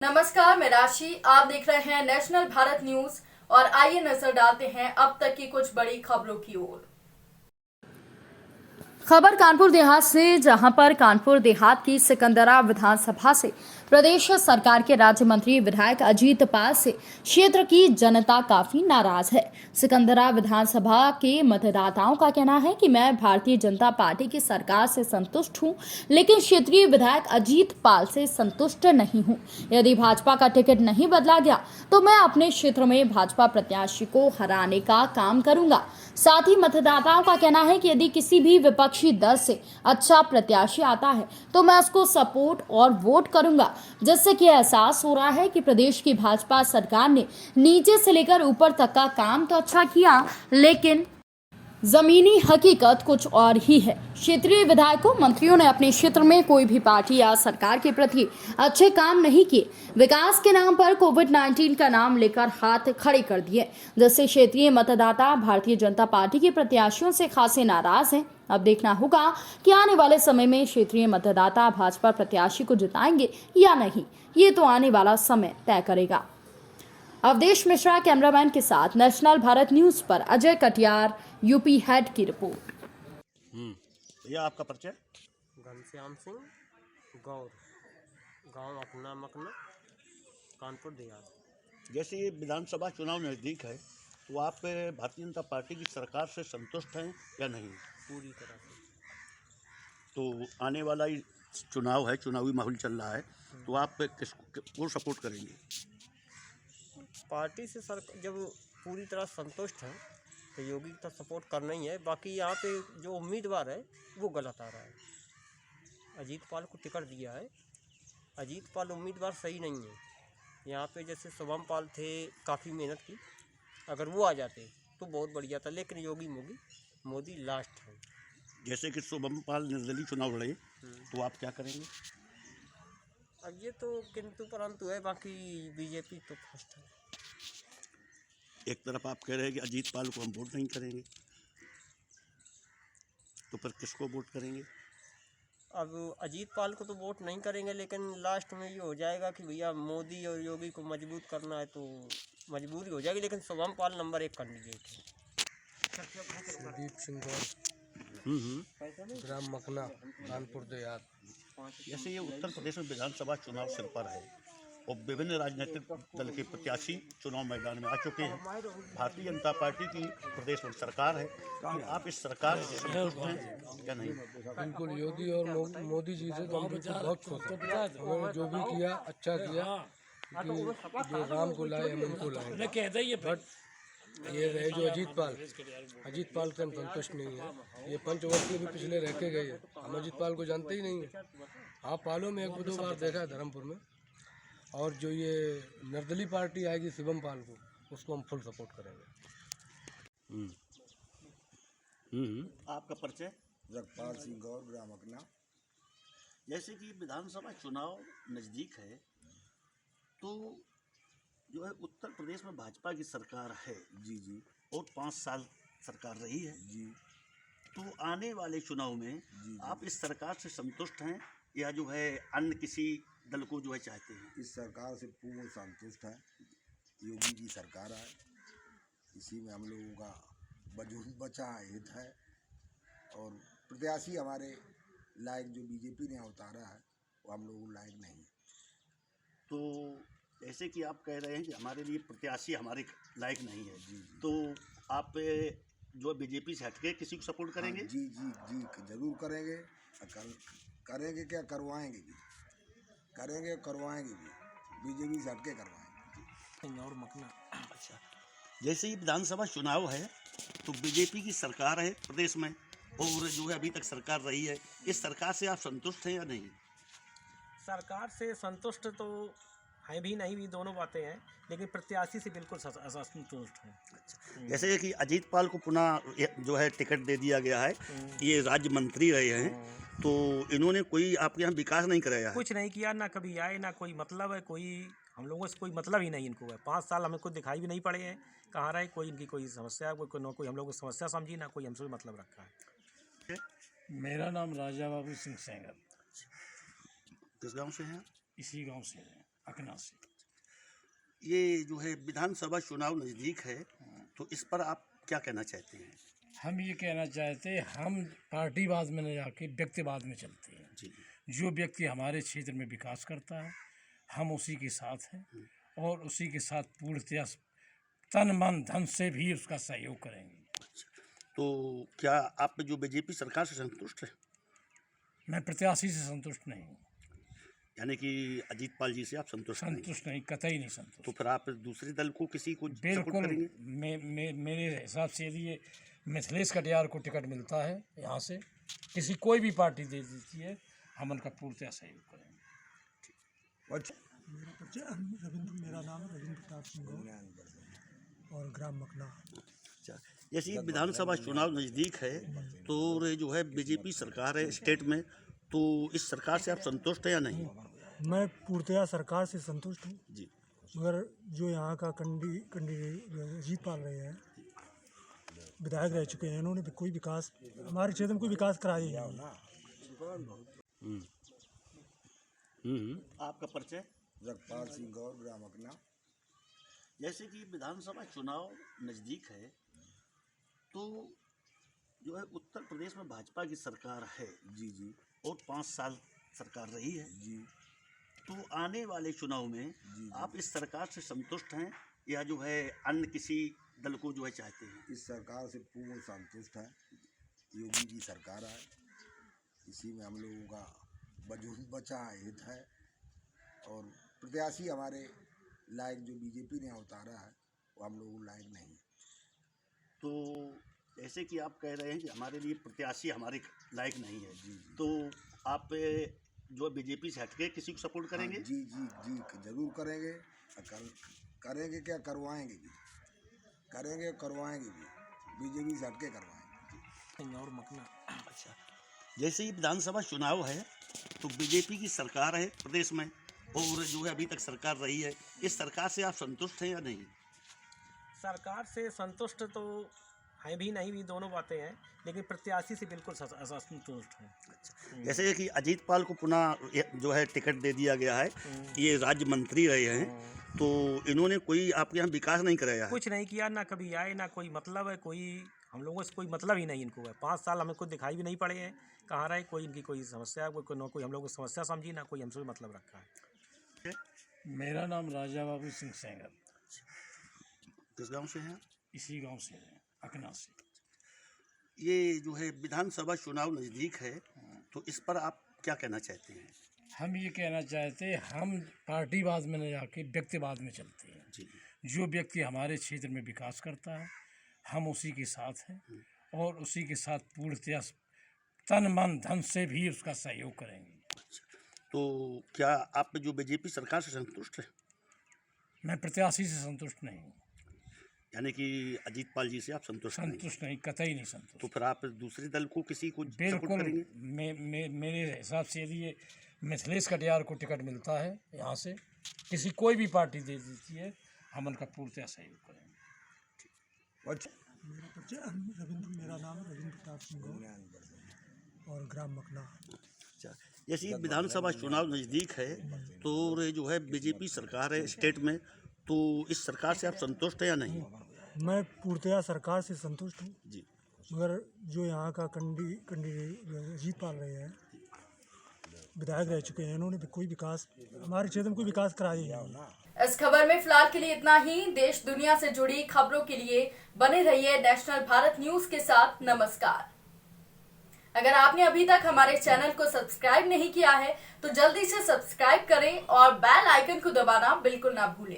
नमस्कार, मैं राशि। आप देख रहे हैं नेशनल भारत न्यूज और आइए नजर डालते हैं अब तक की कुछ बड़ी खबरों की ओर। खबर कानपुर देहात से, जहां पर कानपुर देहात की सिकंदरा विधानसभा से प्रदेश सरकार के राज्य मंत्री विधायक अजीत पाल से क्षेत्र की जनता काफी नाराज है। सिकंदरा विधानसभा के मतदाताओं का कहना है कि मैं भारतीय जनता पार्टी की सरकार से संतुष्ट हूं, लेकिन क्षेत्रीय विधायक अजीत पाल से संतुष्ट नहीं हूं। यदि भाजपा का टिकट नहीं बदला गया तो मैं अपने क्षेत्र में भाजपा प्रत्याशी को हराने का काम करूंगा। साथ ही मतदाताओं का कहना है कि यदि किसी भी विपक्षी दल से अच्छा प्रत्याशी आता है तो मैं उसको सपोर्ट और वोट करूंगा, जिससे कि एहसास हो रहा है कि प्रदेश की भाजपा सरकार ने नीचे से लेकर ऊपर तक का काम तो अच्छा किया, लेकिन जमीनी हकीकत कुछ और ही है। क्षेत्रीय विधायकों, मंत्रियों ने अपने क्षेत्र में कोई भी पार्टी या सरकार के प्रति अच्छे काम नहीं किए। विकास के नाम पर कोविड-19 का नाम लेकर हाथ खड़े कर दिए, जिससे क्षेत्रीय मतदाता भारतीय जनता पार्टी के प्रत्याशियों से खासे नाराज हैं। अब देखना होगा कि आने वाले समय में क्षेत्रीय मतदाता भाजपा प्रत्याशी को जिताएंगे या नहीं, ये तो आने वाला समय तय करेगा। अवधेश मिश्रा कैमरामैन के साथ नेशनल भारत न्यूज पर अजय कटियार, यूपी हेड की रिपोर्ट। भैया आपका परिचय? घनश्याम सिंह गौर, गांव अपना मकना, कानपुर देहात। जैसे ये विधानसभा चुनाव नज़दीक है तो आप भारतीय जनता पार्टी की सरकार से संतुष्ट हैं या नहीं? पूरी तरह से। तो आने वाला ये चुनाव है, चुनावी माहौल चल रहा है, तो आप किसको सपोर्ट करेंगे? पार्टी से सर जब पूरी तरह संतुष्ट हैं तो योगी का सपोर्ट करना ही है। बाकी यहाँ पे जो उम्मीदवार है वो गलत आ रहा है। अजीत पाल को टिकट दिया है, अजीत पाल उम्मीदवार सही नहीं है। यहाँ पे जैसे शुभम पाल थे, काफ़ी मेहनत की, अगर वो आ जाते तो बहुत बढ़िया था, लेकिन योगी मोदी लास्ट है। जैसे कि शुभम पाल निर्दलीय चुनाव लड़े तो आप क्या करेंगे? अब ये तो किंतु परंतु है, बाकी बीजेपी तो फर्स्ट है। एक तरफ आप कह रहे हैं कि अजीत पाल को हम वोट नहीं करेंगे, तो फिर किसको वोट करेंगे? अब अजीत पाल को तो वोट नहीं करेंगे, लेकिन लास्ट में ये हो जाएगा कि भैया मोदी और योगी को मजबूत करना है तो मजबूरी हो जाएगी, लेकिन शुभम पाल नंबर 1 कैंडिडेट है। दीप सिंह ग्राम मकना, कानपुर देहात। जैसे ये उत्तर प्रदेश में विधानसभा चुनाव सिर पर है और विभिन्न राजनीतिक दल के प्रत्याशी चुनाव मैदान में आ चुके हैं। भारतीय जनता पार्टी की प्रदेश में सरकार है, तो आप इस सरकार से संतुष्ट हैं या नहीं? बिल्कुल, योगी और मोदी जी से तो हम बिल्कुल बहुत खुश हैं। उन्होंने जो भी किया अच्छा किया, क्योंकि जो राम को लाए हम उनको लाए। बट ये रहे जो अजीत पाल से हम संतुष्ट नहीं है। ये पंचवर्षीय भी पिछले रह के गए, हम अजीत पाल को जानते ही नहीं है। हाँ, पालों में 1-2 बार देखा है धर्मपुर में। और जो ये निर्दलीय पार्टी आएगी शुभम पाल को, उसको हम फुल सपोर्ट करेंगे। आपका परिचय? जगपाल सिंह गौर, ग्राम मकना। जैसे कि विधानसभा चुनाव नज़दीक है तो जो है उत्तर प्रदेश में भाजपा की सरकार है जी और 5 साल सरकार रही है जी तो आने वाले चुनाव में जी। आप इस सरकार से संतुष्ट हैं या जो है अन्य किसी दल को जो है चाहते हैं? इस सरकार से पूर्ण संतुष्ट है। योगी की सरकार है, इसी में हम लोगों का वजूद बचा हित है, और प्रत्याशी हमारे लायक जो बीजेपी ने उतारा है वो हम लोगों लायक नहीं है। तो जैसे कि आप कह रहे हैं कि हमारे लिए प्रत्याशी हमारे लायक नहीं है, जी। तो आप जो बीजेपी से हटके किसी को सपोर्ट करेंगे? हाँ, जी जरूर करेंगे। करेंगे क्या, करवाएंगे भी, करेंगे करवाएंगे भी, बीजेपी से हटके करवाएंगे। और मकना। अच्छा, जैसे ही विधानसभा चुनाव है तो बीजेपी की सरकार है प्रदेश में और जो है अभी तक सरकार रही है, इस सरकार से आप संतुष्ट हैं या नहीं? सरकार से संतुष्ट तो है भी नहीं भी, दोनों बातें हैं, लेकिन प्रत्याशी से बिल्कुल असंतुष्ट हैं। जैसे कि अजीत पाल को पुनः जो है टिकट दे दिया गया है, ये राज्य मंत्री रहे हैं, तो इन्होंने कोई आपके यहाँ विकास नहीं कराया है? कुछ नहीं किया, ना कभी आए, ना कोई मतलब है, कोई हम लोगों से कोई मतलब ही नहीं इनको है। 5 साल हमें कुछ दिखाई भी नहीं पड़े हैं, कहाँ रहे, कोई इनकी कोई समस्या, कोई हम लोगों की समस्या समझी, ना कोई हमसे मतलब रखा है। मेरा नाम राजा बाबू सिंह सेंगर, किस गांव से हैं? इसी गांव से है। अकना से। ये जो है विधानसभा चुनाव नज़दीक है, तो इस पर आप क्या कहना चाहते हैं? हम ये कहना चाहते हैं, हम पार्टीवाद में न जाके व्यक्तिवाद में चलते हैं। जी जो व्यक्ति हमारे क्षेत्र में विकास करता है हम उसी के साथ हैं और उसी के साथ पूर्णतया तन मन धन से भी उसका सहयोग करेंगे। तो क्या आप जो बीजेपी सरकार से संतुष्ट हैं? मैं प्रत्याशी से संतुष्ट नहीं हूँ। यानी कि अजीत पाल जी से आप संतुष्ट नहीं? संतुष्ट नहीं, कतई नहीं संतुष्ट। तो फिर आप दूसरे दल को किसी को सपोर्ट बिल्कुल करेंगे? मेरे हिसाब से यदि ये मिथिलेश कटियार को टिकट मिलता है यहाँ से, किसी कोई भी पार्टी दे देती है, हम उनका पूर्णतः सहयोग करेंगे। मेरा नाम रविंद्र प्रताप सिंह है और ग्राम मकना। अच्छा, जैसे ये विधानसभा चुनाव नज़दीक है, तो जो है बीजेपी सरकार है स्टेट में, तो इस सरकार से आप संतुष्ट हैं या नहीं? मैं पूर्णतया सरकार से संतुष्ट हूँ, जी। मगर जो यहाँ का कैंडिडेट अजीत पाल रहे हैं, विधायक रह चुके हैं, इन्होंने भी कोई विकास हमारे क्षेत्र में कोई विकास कराया ही नहीं। आपका परिचय? जगपाल सिंह गौर, ग्राम अकना। जैसे कि विधानसभा चुनाव नज़दीक है, तो जो है उत्तर प्रदेश में भाजपा की सरकार है जी जी और 5 साल सरकार रही है जी। तो आने वाले चुनाव में आप इस सरकार से संतुष्ट हैं या जो है अन्य किसी दल को जो है चाहते हैं? इस सरकार से पूर्ण संतुष्ट है। योगी की सरकार है, इसी में हम लोगों का वजूद बचा हित है और प्रत्याशी हमारे लायक जो बीजेपी ने उतारा है वो हम लोगों लायक नहीं। तो जैसे कि आप कह रहे हैं कि हमारे लिए प्रत्याशी हमारे लायक नहीं है, तो आप जो बीजेपी से हटके किसी को सपोर्ट करेंगे? हाँ, जी जी जी जरूर करेंगे। करेंगे क्या, करवाएंगे भी, करेंगे करवाएंगे भी, बीजेपी से हटके करवाएंगे। और मकना। अच्छा, जैसे ही विधानसभा चुनाव है तो बीजेपी की सरकार है प्रदेश में और जो है अभी तक सरकार रही है, इस सरकार से आप संतुष्ट हैं या नहीं? सरकार से संतुष्ट तो हैं भी नहीं भी, दोनों बातें हैं, लेकिन प्रत्याशी से बिल्कुल असंतुष्ट हैं। जैसे कि अजीत पाल को पुनः जो है टिकट दे दिया गया है, ये राज्य मंत्री रहे हैं, तो इन्होंने कोई आपके यहाँ विकास नहीं कराया है? कुछ नहीं किया, ना कभी आए, ना कोई मतलब है, कोई हम लोगों से कोई मतलब ही नहीं इनको है। 5 साल हमें कोई दिखाई भी नहीं पड़े हैं, कहाँ रहे, कोई इनकी कोई समस्या, कोई हम लोगों की समस्या समझी, ना कोई हमसे मतलब रखा है। मेरा नाम राजा बाबू सिंह सेंगर। किस गांव से हैं? इसी गांव से है, अकना से। ये जो है विधानसभा चुनाव नज़दीक है, तो इस पर आप क्या कहना चाहते हैं? हम ये कहना चाहते हैं, हम पार्टीवाद में न जाके व्यक्तिवाद में चलते हैं। जी। जो व्यक्ति हमारे क्षेत्र में विकास करता है हम उसी के साथ हैं और उसी के साथ पूर्णतया तन मन धन से भी उसका सहयोग करेंगे। तो क्या आप जो बीजेपी सरकार से संतुष्ट हैं? मैं प्रत्याशी से संतुष्ट नहीं हूँ। यानी कि अजीत पाल जी से आप संतुष्ट नहीं? संतुष्ट नहीं, कतई नहीं संतुष्ट। तो फिर आप दूसरे दल को किसी को सपोर्ट बिल्कुल करेंगे? मेरे हिसाब से यदि ये मिथिलेश कटियार को टिकट मिलता है यहाँ से, किसी कोई भी पार्टी दे देती है, हम उनका पूर्णतः सहयोग करेंगे। मेरा नाम रविंद्र प्रताप सिंह है और ग्राम मकना। अच्छा, जैसे ये विधानसभा चुनाव नज़दीक है, तो जो है बीजेपी सरकार है स्टेट में, तो इस सरकार से आप संतुष्ट हैं या नहीं? मैं पूर्णतया सरकार से संतुष्ट हूँ, जी। मगर जो यहाँ का कैंडिडेट अजीत पाल रहे हैं, विधायक रह चुके हैं, इन्होंने भी कोई विकास हमारे क्षेत्र में कोई विकास कराया ही नहीं। इस खबर में फिलहाल के लिए इतना ही। देश दुनिया से जुड़ी खबरों के लिए बने रहिए नेशनल भारत न्यूज के साथ। नमस्कार। अगर आपने अभी तक हमारे चैनल को सब्सक्राइब नहीं किया है तो जल्दी से सब्सक्राइब करें और बेल आइकन को दबाना बिल्कुल ना भूलें।